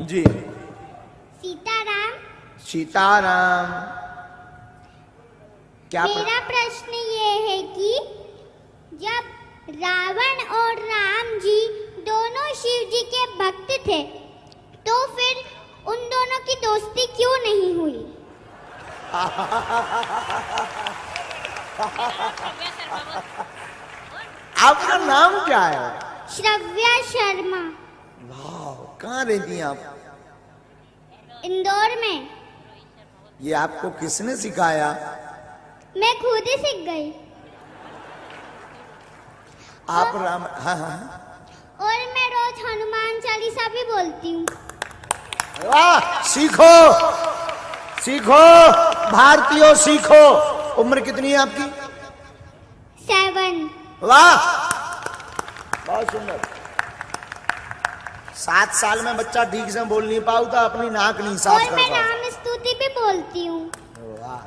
जी। सीताराम। सीताराम। क्या मेरा प्रश्न ये है कि जब रावण और राम जी दोनों शिव जी के भक्त थे तो फिर उन दोनों की दोस्ती क्यों नहीं हुई? आपका नाम क्या है? श्रव्या शर्मा। वाह, कहाँ रहती हैं आप? इंदौर में। ये आपको किसने सिखाया? मैं खुद ही सीख गई। आप राम। हाँ हाँ। और मैं रोज हनुमान चालीसा भी बोलती हूँ। वाह, सीखो सीखो भारतीयों, सीखो। उम्र कितनी है आपकी? 7। वाह, बहुत सुंदर। 7 साल में बच्चा ठीक से बोल नहीं पाता, अपनी नाक नहीं साफ और कर मैं पाता। राम स्तुति भी बोलती हूँ। वाह।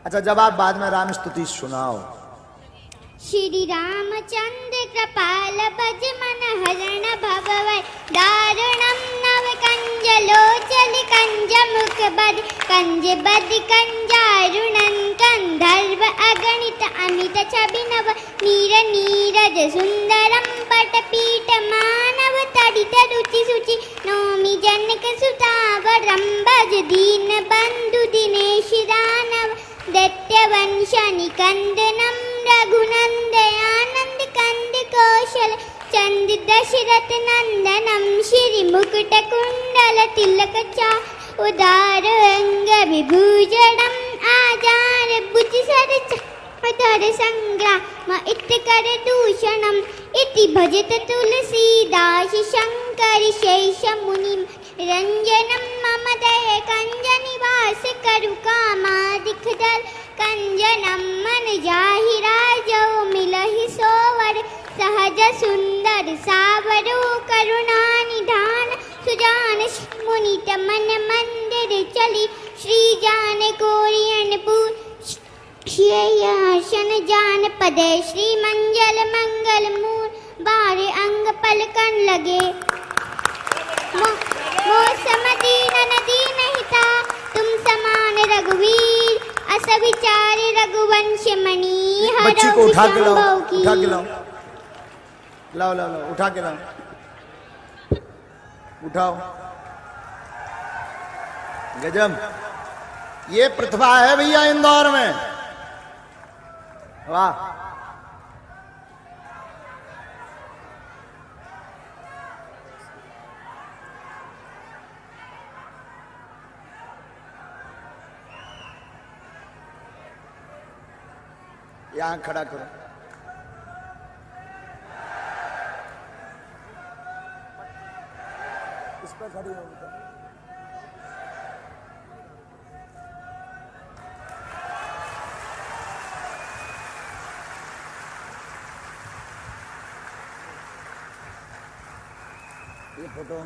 अच्छा, जब आप बाद में राम स्तुति सुनाओ। श्री रामचंद्र कृपाल भज मन हरण भवै दारुणम नव कंज लोचन कंज मुख बद कंज बद कंजारुणन कंधर्व अगणित अमित छबिनव नीर नीरज सुंदरम पट पीठ मानव तड़ित रुचि सुचि नौमि जनक सुतावरम भज दीन बंधु दिनेश दानव दैत्यवंश निकंदनम रघुनंदयानंद कंद कौशल चंद दशरथ नंदनम श्री मुकुट कुंडल तिलक चा उदार अंग विभूषणम आजार भुज सर धर संग्राम इत कर दूषणम इति भजत तुलसीदास शंकर शेष मुनि रंजनम मम दय कंज निवास करु कामादिक दल कंजनम मन जाहि राजो मिलहि सोवर सहज सुंदर सावरो करुणा निधान सुजान मुनित मन मंदिर चली श्री जान कोरियनपुर श्रेयसन जान पदे श्री मंगल मंगल मूल बारे अंग पलकन लगे मौसम दीन नदी नहीं था तुम समान रघुवीर अस विचारे रघुवंश मणि बच्ची को उठा के लाओ, उठा के लाओ, लाओ लाओ लाओ, उठा के लाओ, उठाओ। गजब, ये प्रतिभा है भैया इंदौर में। वाह। यहां खड़ा करो। इस पर खड़ी हो। ये फोटो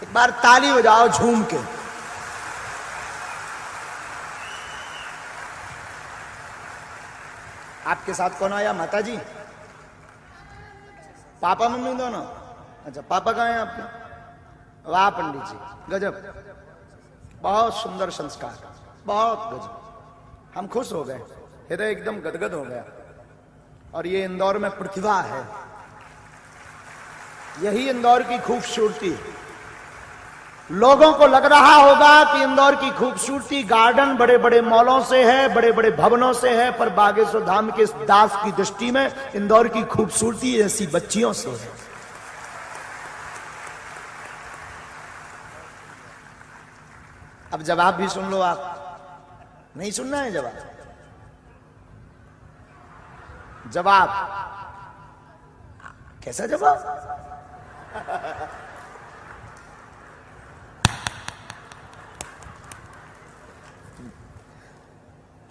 एक बार ताली बजाओ झूम के। आपके साथ कौन आया? माता जी, पापा मम्मी दोनों? अच्छा, पापा कहाँ हैं आपके? वाह पंडित जी, गजब, बहुत सुंदर संस्कार, बहुत गजब। हम खुश हो गए, हृदय एकदम गदगद हो गया। और ये इंदौर में प्रतिभा है, यही इंदौर की खूबसूरती। लोगों को लग रहा होगा कि इंदौर की खूबसूरती गार्डन बड़े बड़े मॉलों से है, बड़े बड़े भवनों से है, पर बागेश्वर धाम के दास की दृष्टि में इंदौर की खूबसूरती ऐसी बच्चियों से है। अब जवाब भी सुन लो। आप नहीं सुनना है जवाब? जवाब कैसा जवाब?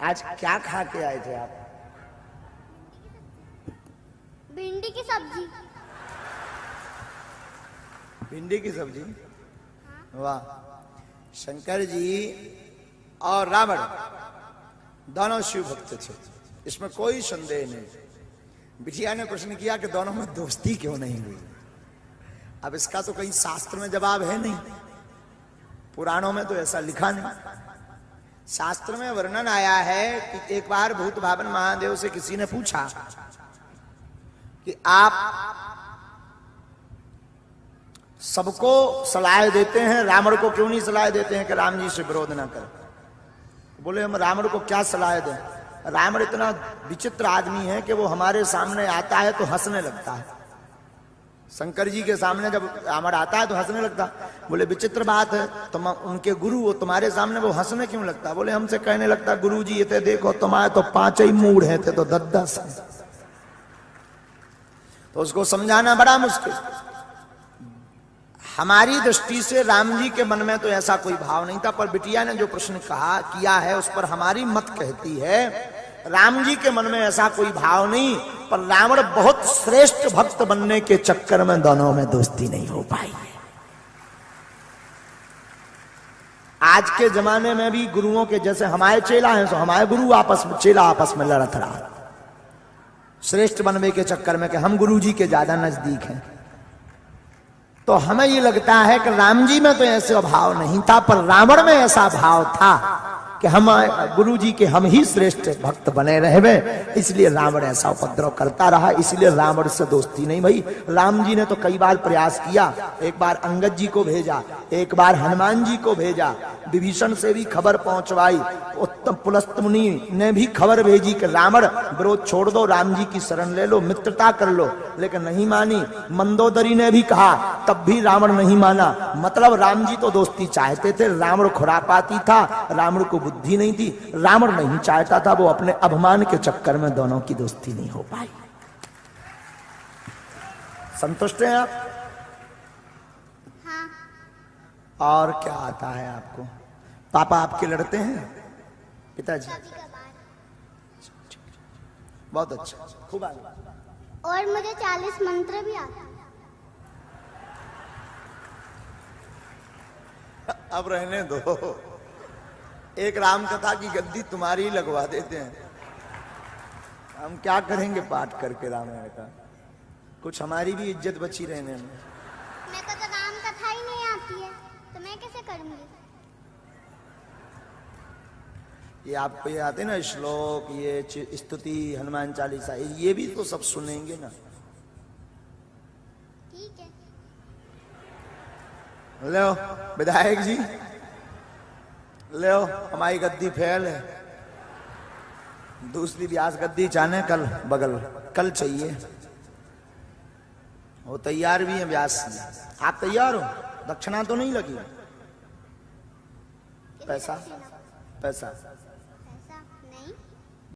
आज क्या खा के आए थे आप? भिंडी की सब्जी। भिंडी की सब्जी? वाह। शंकर जी और रावण दोनों शिव भक्त थे, इसमें कोई संदेह नहीं। बिटिया ने प्रश्न किया कि दोनों में दोस्ती क्यों नहीं हुई? अब इसका तो कहीं शास्त्र में जवाब है नहीं, पुराणों में तो ऐसा लिखा नहीं। शास्त्र में वर्णन आया है कि एक बार भूत भावन महादेव से किसी ने पूछा कि आप सबको सलाह देते हैं, रावण को क्यों नहीं सलाह देते हैं कि राम जी से विरोध ना करें? बोले हम रावण को क्या सलाह दें, रावण इतना विचित्र आदमी है कि वो हमारे सामने आता है तो हंसने लगता है। शंकर जी के सामने जब रावण आता है तो हंसने लगता। बोले विचित्र बात है, तुम उनके गुरु हो, तुम्हारे सामने वो हंसने क्यों लगता? बोले हमसे कहने लगता गुरु जी ये थे देखो तुम्हारे तो 5 ही मूड है थे तो 10 है। तो उसको समझाना बड़ा मुश्किल। हमारी दृष्टि से राम जी के मन में तो ऐसा कोई भाव नहीं था, पर बिटिया ने जो प्रश्न कहा किया है उस पर हमारी मत कहती है राम जी के मन में ऐसा कोई भाव नहीं, पर रावण बहुत श्रेष्ठ भक्त बनने के चक्कर में दोनों में दोस्ती नहीं हो पाई। आज के जमाने में भी गुरुओं के जैसे हमारे चेला हैं, तो हमारे गुरु आपस में चेला आपस में लड़त रहा श्रेष्ठ बनने के चक्कर में कि हम गुरु जी के ज्यादा नजदीक हैं। तो हमें ये लगता है कि राम जी में तो ऐसा भाव नहीं था, पर रावण में ऐसा भाव था कि हम गुरु जी के हम ही श्रेष्ठ भक्त बने रहे, इसलिए रावण ऐसा उपद्रव करता रहा, इसलिए रावण से दोस्ती नहीं भई। राम जी ने तो कई बार प्रयास किया, एक बार अंगद जी को भेजा, एक बार हनुमान जी को भेजा, विभीषण से भी खबर पहुंचवाई, उत्तम पुलस्त मुनि ने भी खबर भेजी कि रावण विरोध छोड़ दो, राम जी की शरण ले लो, मित्रता कर लो, लेकिन नहीं मानी। मंदोदरी ने भी कहा, तब भी रावण नहीं माना। मतलब राम जी तो दोस्ती चाहते थे, रावण खुरापाती था, रावण को बुद्धि नहीं थी, रावण नहीं चाहता था, वो अपने अभिमान के चक्कर में दोनों की दोस्ती नहीं हो पाई। संतुष्ट हैं आप? हाँ। और क्या आता है आपको? पापा आपके लड़ते हैं? पिताजी? बहुत अच्छा, खूब आगे। और मुझे 40 मंत्र भी आता है। अब रहने दो, एक राम कथा की गद्दी तुम्हारी ही लगवा देते हैं। हम क्या करेंगे पाठ करके रामायण का? कुछ हमारी भी इज्जत बची रहने में। मेरे को तो राम कथा ही नहीं आती है, तो मैं कैसे करूंगी? ये आपको ये आते ना श्लोक, ये स्तुति, हनुमान चालीसा, ये भी तो सब सुनेंगे ना। ठीक है। लो विधायक जी, लो हमारी गद्दी फैल है, दूसरी व्यास गद्दी चाहने कल बगल, कल चाहिए। वो तैयार भी है व्यास जी। आप तैयार हो? दक्षिणा तो नहीं लगी? पैसा पैसा